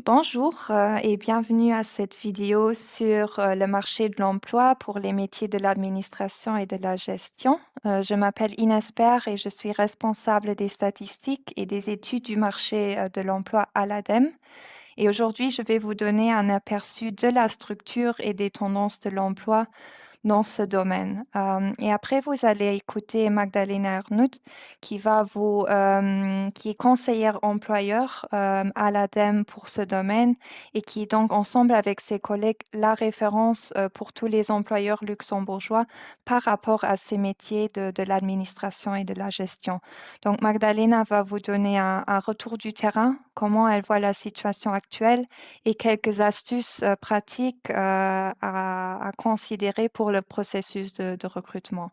Bonjour et bienvenue à cette vidéo sur le marché de l'emploi pour les métiers de l'administration et de la gestion. Je m'appelle Inès Père et je suis responsable des statistiques et des études du marché de l'emploi à l'ADEME. Et aujourd'hui, je vais vous donner un aperçu de la structure et des tendances de l'emploi dans ce domaine. Et après, vous allez écouter Magdalena Arnout qui est conseillère employeur à l'ADEME pour ce domaine et qui est donc ensemble avec ses collègues la référence pour tous les employeurs luxembourgeois par rapport à ces métiers de l'administration et de la gestion. Donc Magdalena va vous donner un retour du terrain, comment elle voit la situation actuelle et quelques astuces pratiques à considérer pour le processus de recrutement.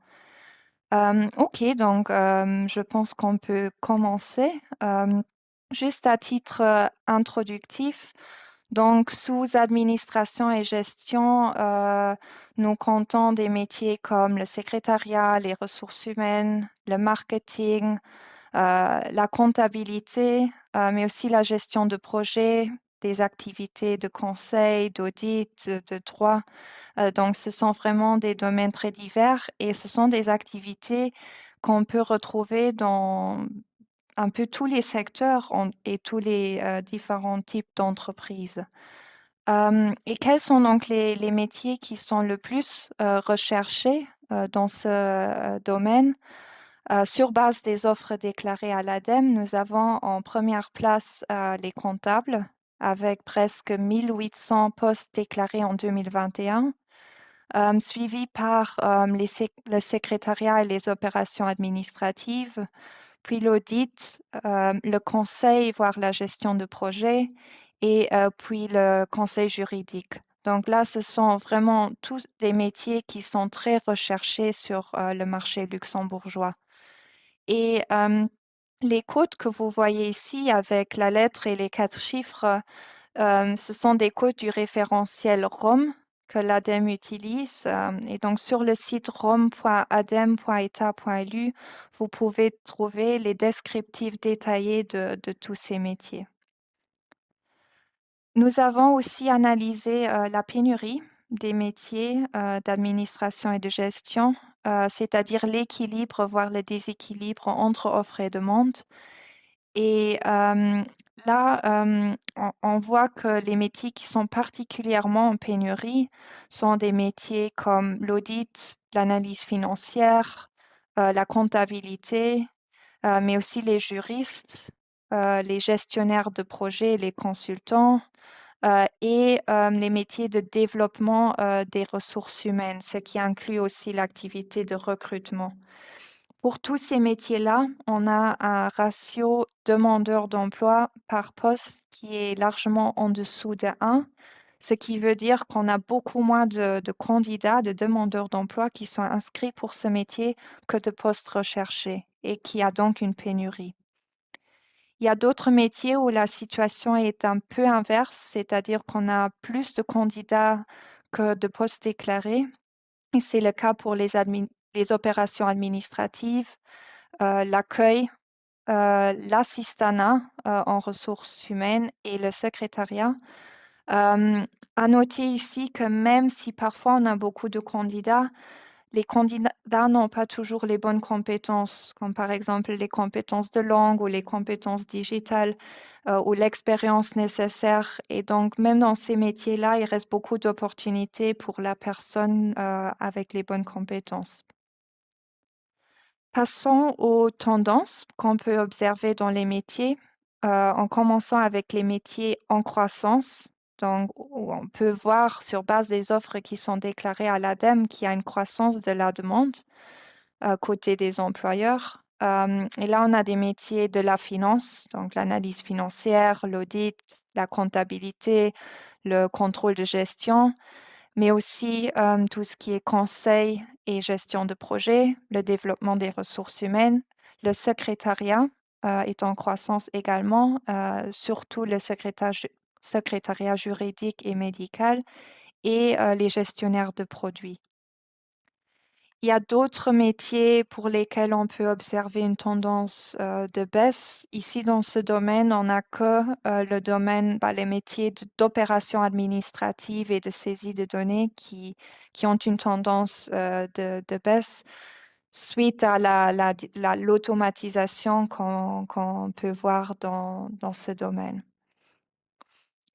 OK, donc je pense qu'on peut commencer. Juste à titre introductif, donc sous administration et gestion, nous comptons des métiers comme le secrétariat, les ressources humaines, le marketing, la comptabilité, mais aussi la gestion de projets, des activités de conseil, d'audit, de droit. Donc ce sont vraiment des domaines très divers et ce sont des activités qu'on peut retrouver dans un peu tous les secteurs et tous les différents types d'entreprises. Et quels sont donc les métiers qui sont le plus recherchés dans ce domaine? Sur base des offres déclarées à l'ADEME, nous avons en première place les comptables, avec presque 1 800 postes déclarés en 2021, suivi par le secrétariat et les opérations administratives, puis l'audit, le conseil, voire la gestion de projet, et puis le conseil juridique. Donc là, ce sont vraiment tous des métiers qui sont très recherchés sur le marché luxembourgeois. Et les codes que vous voyez ici avec la lettre et les 4 chiffres, ce sont des codes du référentiel ROM que l'ADEME utilise, et donc sur le site rom.adem.eta.lu, vous pouvez trouver les descriptifs détaillés de tous ces métiers. Nous avons aussi analysé, la pénurie des métiers, d'administration et de gestion, c'est-à-dire l'équilibre, voire le déséquilibre entre offre et demande. Et là, on voit que les métiers qui sont particulièrement en pénurie sont des métiers comme l'audit, l'analyse financière, la comptabilité, mais aussi les juristes, les gestionnaires de projets, les consultants, et les métiers de développement, des ressources humaines, ce qui inclut aussi l'activité de recrutement. Pour tous ces métiers-là, on a un ratio demandeurs d'emploi par poste qui est largement en dessous de 1, ce qui veut dire qu'on a beaucoup moins de candidats, de demandeurs d'emploi qui sont inscrits pour ce métier que de postes recherchés et qui a donc une pénurie. Il y a d'autres métiers où la situation est un peu inverse, c'est-à-dire qu'on a plus de candidats que de postes déclarés et c'est le cas pour les opérations administratives, l'accueil, l'assistanat, en ressources humaines et le secrétariat. À noter ici que même si parfois on a beaucoup de candidats, les candidats n'ont pas toujours les bonnes compétences, comme par exemple les compétences de langue ou les compétences digitales, ou l'expérience nécessaire et donc même dans ces métiers-là, il reste beaucoup d'opportunités pour la personne, avec les bonnes compétences. Passons aux tendances qu'on peut observer dans les métiers, en commençant avec les métiers en croissance. Donc, où on peut voir sur base des offres qui sont déclarées à l'ADEME qu'il y a une croissance de la demande, côté des employeurs. Et là, on a des métiers de la finance, donc l'analyse financière, l'audit, la comptabilité, le contrôle de gestion mais aussi tout ce qui est conseil et gestion de projet, le développement des ressources humaines, le secrétariat est en croissance également, surtout le secrétariat juridique et médical et les gestionnaires de produits. Il y a d'autres métiers pour lesquels on peut observer une tendance de baisse. Ici, dans ce domaine, on n'a que le domaine, les métiers d'opération administrative et de saisie de données qui ont une tendance de baisse suite à l'automatisation qu'on peut voir dans ce domaine.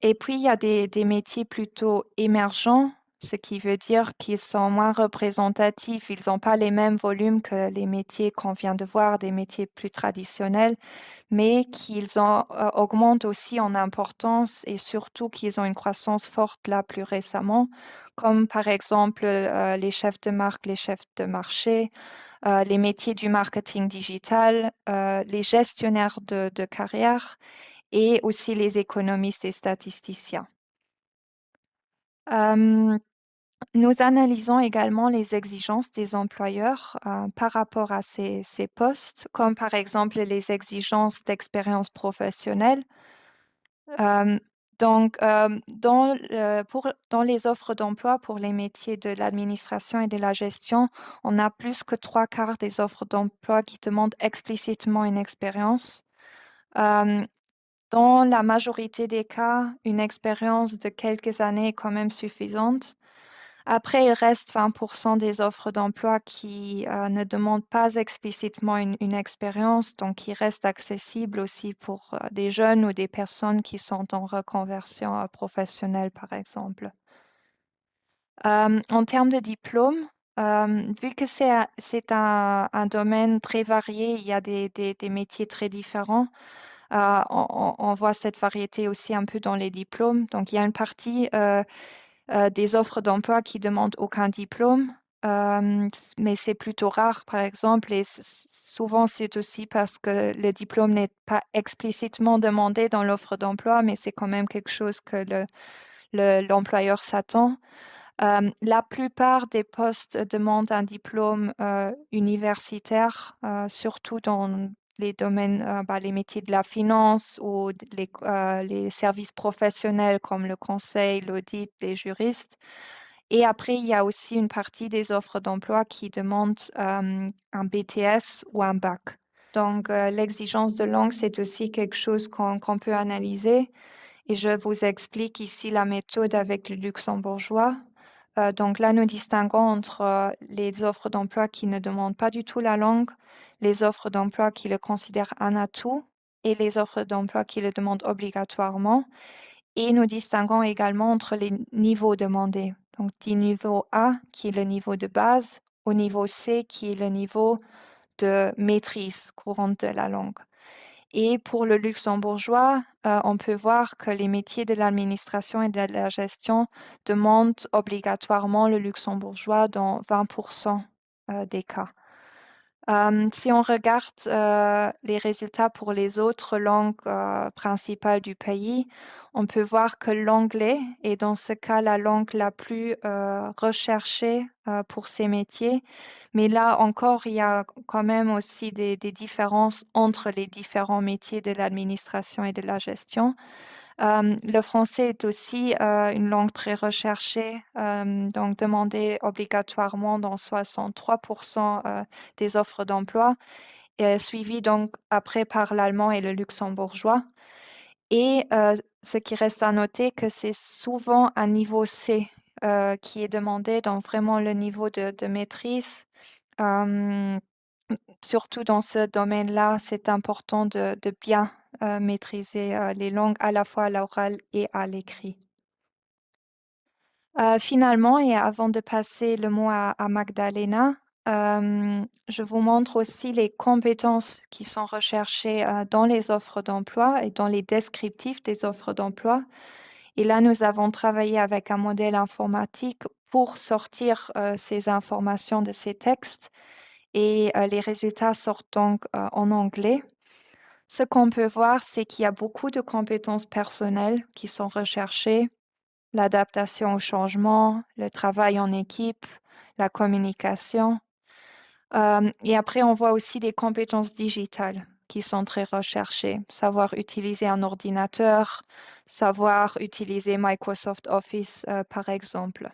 Et puis, il y a des métiers plutôt émergents, ce qui veut dire qu'ils sont moins représentatifs. Ils n'ont pas les mêmes volumes que les métiers qu'on vient de voir, des métiers plus traditionnels, mais augmentent aussi en importance et surtout qu'ils ont une croissance forte là plus récemment, comme par exemple les chefs de marque, les chefs de marché, les métiers du marketing digital, les gestionnaires de carrière et aussi les économistes et statisticiens. Euh, Nous analysons également les exigences des employeurs par rapport à ces postes, comme par exemple les exigences d'expérience professionnelle. Euh, dans les offres d'emploi pour les métiers de l'administration et de la gestion, on a plus que trois quarts des offres d'emploi qui demandent explicitement une expérience. Euh, Dans la majorité des cas, une expérience de quelques années est quand même suffisante. Après, il reste 20% des offres d'emploi qui ne demandent pas explicitement une expérience, donc qui restent accessibles aussi pour des jeunes ou des personnes qui sont en reconversion professionnelle, par exemple. En termes de diplôme, vu que c'est un domaine très varié, il y a des métiers très différents. On voit cette variété aussi un peu dans les diplômes. Donc, il y a une partie des offres d'emploi qui demandent aucun diplôme, mais c'est plutôt rare, par exemple, et souvent c'est aussi parce que le diplôme n'est pas explicitement demandé dans l'offre d'emploi, mais c'est quand même quelque chose que l'employeur s'attend. La plupart des postes demandent un diplôme universitaire, surtout dans les domaines, les métiers de la finance ou les services professionnels comme le conseil, l'audit, les juristes. Et après, il y a aussi une partie des offres d'emploi qui demandent un BTS ou un bac. Donc, l'exigence de langue, c'est aussi quelque chose qu'on peut analyser. Et je vous explique ici la méthode avec le luxembourgeois. Donc là, nous distinguons entre les offres d'emploi qui ne demandent pas du tout la langue, les offres d'emploi qui le considèrent un atout et les offres d'emploi qui le demandent obligatoirement. Et nous distinguons également entre les niveaux demandés. Donc du niveau A, qui est le niveau de base, au niveau C, qui est le niveau de maîtrise courante de la langue. Et pour le luxembourgeois, on peut voir que les métiers de l'administration et de la gestion demandent obligatoirement le luxembourgeois dans 20% des cas. Si on regarde les résultats pour les autres langues principales du pays, on peut voir que l'anglais est dans ce cas la langue la plus recherchée pour ces métiers. Mais là encore, il y a quand même aussi des différences entre les différents métiers de l'administration et de la gestion. Le français est aussi une langue très recherchée, donc demandée obligatoirement dans 63% des offres d'emploi, et suivi donc après par l'allemand et le luxembourgeois. Et ce qui reste à noter, que c'est souvent un niveau C qui est demandé, donc vraiment le niveau de maîtrise. Euh, Surtout dans ce domaine-là, c'est important de bien maîtriser les langues à la fois à l'oral et à l'écrit. Finalement, et avant de passer le mot à Magdalena, je vous montre aussi les compétences qui sont recherchées dans les offres d'emploi et dans les descriptifs des offres d'emploi. Et là, nous avons travaillé avec un modèle informatique pour sortir ces informations de ces textes et les résultats sortent donc en anglais. Ce qu'on peut voir, c'est qu'il y a beaucoup de compétences personnelles qui sont recherchées: l'adaptation au changement, le travail en équipe, la communication. Et après, on voit aussi des compétences digitales qui sont très recherchées. Savoir utiliser un ordinateur, savoir utiliser Microsoft Office, par exemple.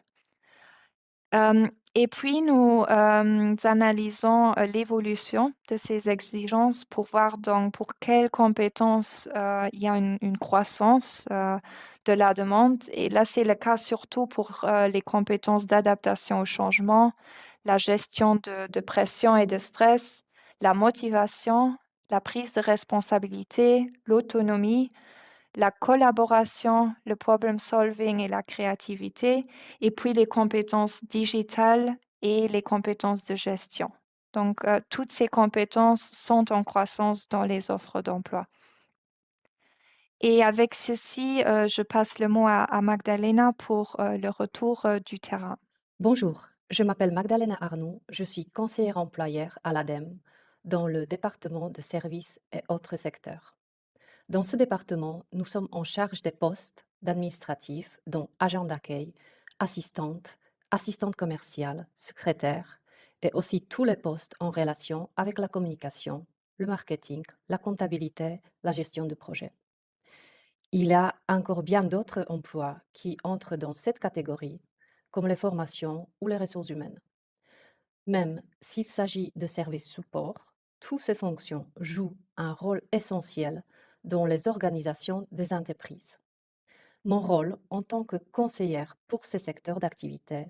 Et puis nous, analysons, l'évolution de ces exigences pour voir donc pour quelles compétences, il y a une croissance, de la demande et là, c'est le cas surtout pour, les compétences d'adaptation au changement, la gestion de pression et de stress, la motivation, la prise de responsabilité, l'autonomie, la collaboration, le problem solving et la créativité, et puis les compétences digitales et les compétences de gestion. Donc, toutes ces compétences sont en croissance dans les offres d'emploi. Et avec ceci, je passe le mot à Magdalena pour le retour du terrain. Bonjour, je m'appelle Magdalena Arnoux, je suis conseillère employeur à l'ADEME dans le département de services et autres secteurs. Dans ce département, nous sommes en charge des postes d'administratifs, dont agent d'accueil, assistante, assistante commerciale, secrétaire, et aussi tous les postes en relation avec la communication, le marketing, la comptabilité, la gestion de projet. Il y a encore bien d'autres emplois qui entrent dans cette catégorie, comme les formations ou les ressources humaines. Même s'il s'agit de services support, toutes ces fonctions jouent un rôle essentiel dans les organisations des entreprises. Mon rôle en tant que conseillère pour ces secteurs d'activité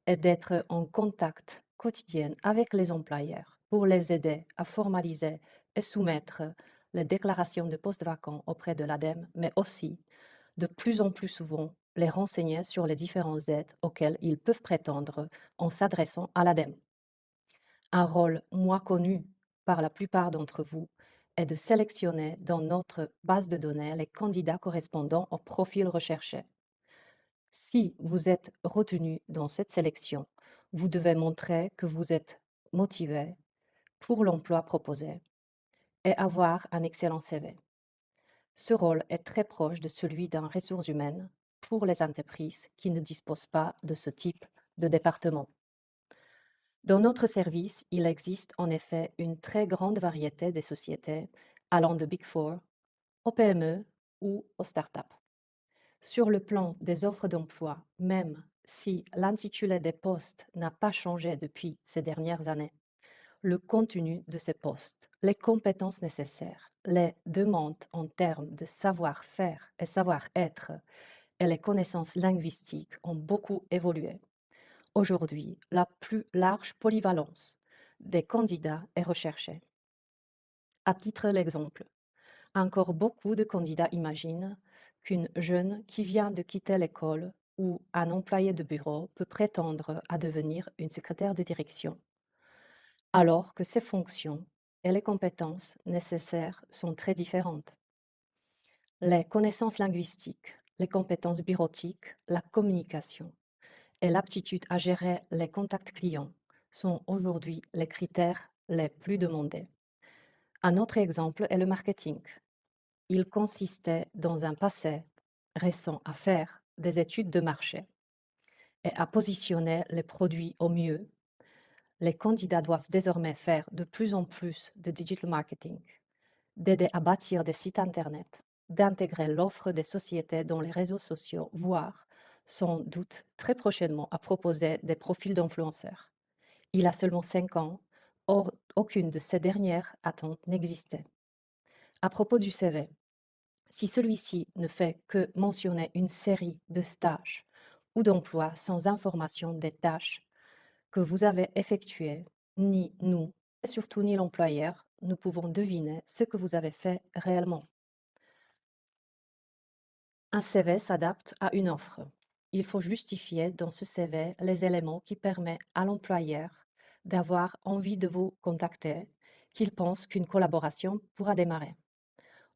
est d'être en contact quotidien avec les employeurs pour les aider à formaliser et soumettre les déclarations de postes vacants auprès de l'ADEME, mais aussi de plus en plus souvent les renseigner sur les différentes aides auxquelles ils peuvent prétendre en s'adressant à l'ADEME. Un rôle moins connu par la plupart d'entre vous est de sélectionner dans notre base de données les candidats correspondant au profil recherché. Si vous êtes retenu dans cette sélection, vous devez montrer que vous êtes motivé pour l'emploi proposé et avoir un excellent CV. Ce rôle est très proche de celui d'un ressources humaines pour les entreprises qui ne disposent pas de ce type de département. Dans notre service, il existe en effet une très grande variété de sociétés allant de Big Four aux PME ou aux startups. Sur le plan des offres d'emploi, même si l'intitulé des postes n'a pas changé depuis ces dernières années, le contenu de ces postes, les compétences nécessaires, les demandes en termes de savoir-faire et savoir-être et les connaissances linguistiques ont beaucoup évolué. Aujourd'hui, la plus large polyvalence des candidats est recherchée. À titre d'exemple, encore beaucoup de candidats imaginent qu'une jeune qui vient de quitter l'école ou un employé de bureau peut prétendre à devenir une secrétaire de direction, alors que ses fonctions et les compétences nécessaires sont très différentes. Les connaissances linguistiques, les compétences bureautiques, la communication et l'aptitude à gérer les contacts clients sont aujourd'hui les critères les plus demandés. Un autre exemple est le marketing. Il consistait dans un passé récent à faire des études de marché et à positionner les produits au mieux. Les candidats doivent désormais faire de plus en plus de digital marketing, d'aider à bâtir des sites Internet, d'intégrer l'offre des sociétés dans les réseaux sociaux, voire, sans doute très prochainement, à proposer des profils d'influenceurs. Il a seulement 5 ans, or aucune de ces dernières attentes n'existait. À propos du CV, si celui-ci ne fait que mentionner une série de stages ou d'emplois sans information des tâches que vous avez effectuées, ni nous, et surtout ni l'employeur, nous pouvons deviner ce que vous avez fait réellement. Un CV s'adapte à une offre. Il faut justifier dans ce CV les éléments qui permettent à l'employeur d'avoir envie de vous contacter, qu'il pense qu'une collaboration pourra démarrer.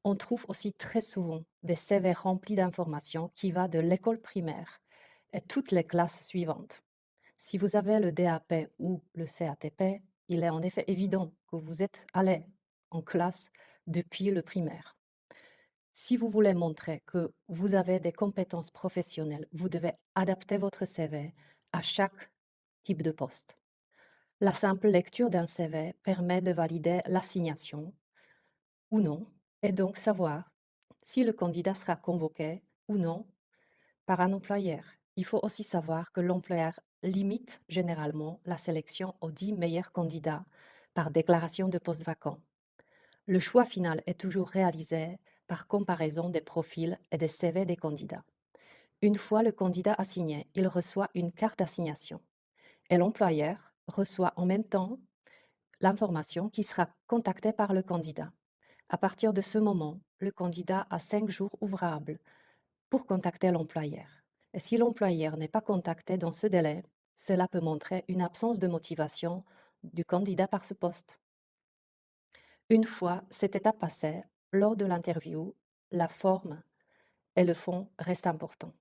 On trouve aussi très souvent des CV remplis d'informations qui va de l'école primaire et toutes les classes suivantes. Si vous avez le DAP ou le CATP, il est en effet évident que vous êtes allé en classe depuis le primaire. Si vous voulez montrer que vous avez des compétences professionnelles, vous devez adapter votre CV à chaque type de poste. La simple lecture d'un CV permet de valider l'assignation ou non, et donc savoir si le candidat sera convoqué ou non par un employeur. Il faut aussi savoir que l'employeur limite généralement la sélection aux 10 meilleurs candidats par déclaration de poste vacant. Le choix final est toujours réalisé par comparaison des profils et des CV des candidats. Une fois le candidat assigné, il reçoit une carte d'assignation et l'employeur reçoit en même temps l'information qui sera contactée par le candidat. À partir de ce moment, le candidat a 5 jours ouvrables pour contacter l'employeur. Et si l'employeur n'est pas contacté dans ce délai, cela peut montrer une absence de motivation du candidat par ce poste. Une fois cette étape passée, lors de l'interview, la forme et le fond restent importants.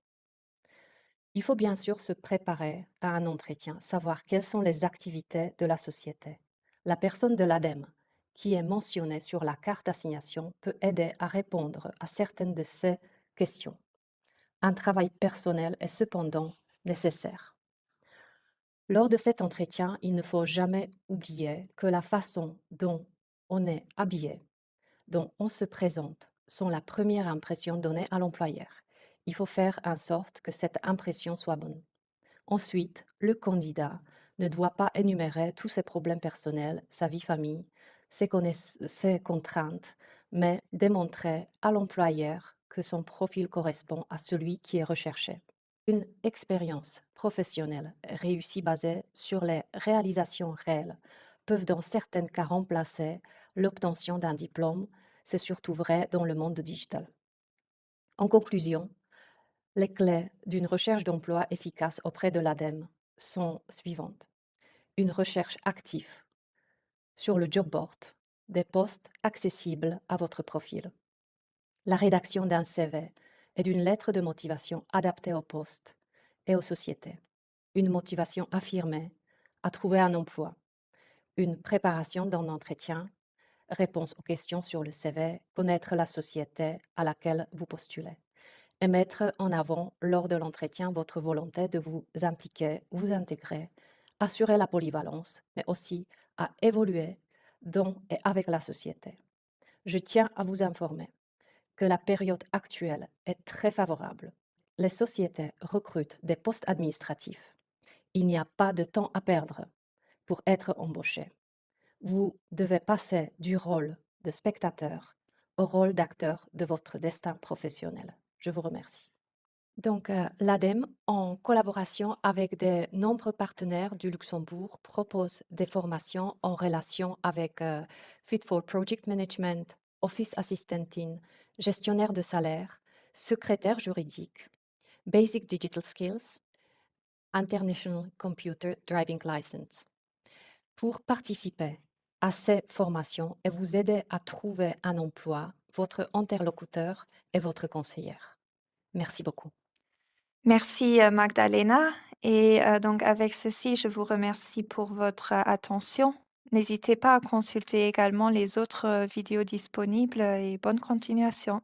Il faut bien sûr se préparer à un entretien, savoir quelles sont les activités de la société. La personne de l'ADEME qui est mentionnée sur la carte d'assignation peut aider à répondre à certaines de ces questions. Un travail personnel est cependant nécessaire. Lors de cet entretien, il ne faut jamais oublier que la façon dont on est habillé, dont on se présente, sont la première impression donnée à l'employeur. Il faut faire en sorte que cette impression soit bonne. Ensuite, le candidat ne doit pas énumérer tous ses problèmes personnels, sa vie famille, ses contraintes, mais démontrer à l'employeur que son profil correspond à celui qui est recherché. Une expérience professionnelle réussie basée sur les réalisations réelles peuvent dans certains cas remplacer l'obtention d'un diplôme. C'est surtout vrai dans le monde digital. En conclusion, les clés d'une recherche d'emploi efficace auprès de l'ADEME sont suivantes. Une recherche active sur le job board, des postes accessibles à votre profil. La rédaction d'un CV et d'une lettre de motivation adaptée au poste et aux sociétés. Une motivation affirmée à trouver un emploi. Une préparation d'un entretien, réponse aux questions sur le CV, connaître la société à laquelle vous postulez et mettre en avant lors de l'entretien votre volonté de vous impliquer, vous intégrer, assurer la polyvalence, mais aussi à évoluer dans et avec la société. Je tiens à vous informer que la période actuelle est très favorable. Les sociétés recrutent des postes administratifs. Il n'y a pas de temps à perdre pour être embauché. Vous devez passer du rôle de spectateur au rôle d'acteur de votre destin professionnel. Je vous remercie. Donc, l'ADEME, en collaboration avec de nombreux partenaires du Luxembourg, propose des formations en relation avec Fit for Project Management, Office Assistantin, gestionnaire de salaire, secrétaire juridique, Basic Digital Skills, International Computer Driving License. Pour participer à ces formations et vous aider à trouver un emploi, votre interlocuteur est votre conseillère. Merci beaucoup. Merci, Magdalena et donc avec ceci, je vous remercie pour votre attention. N'hésitez pas à consulter également les autres, vidéos disponibles et bonne continuation.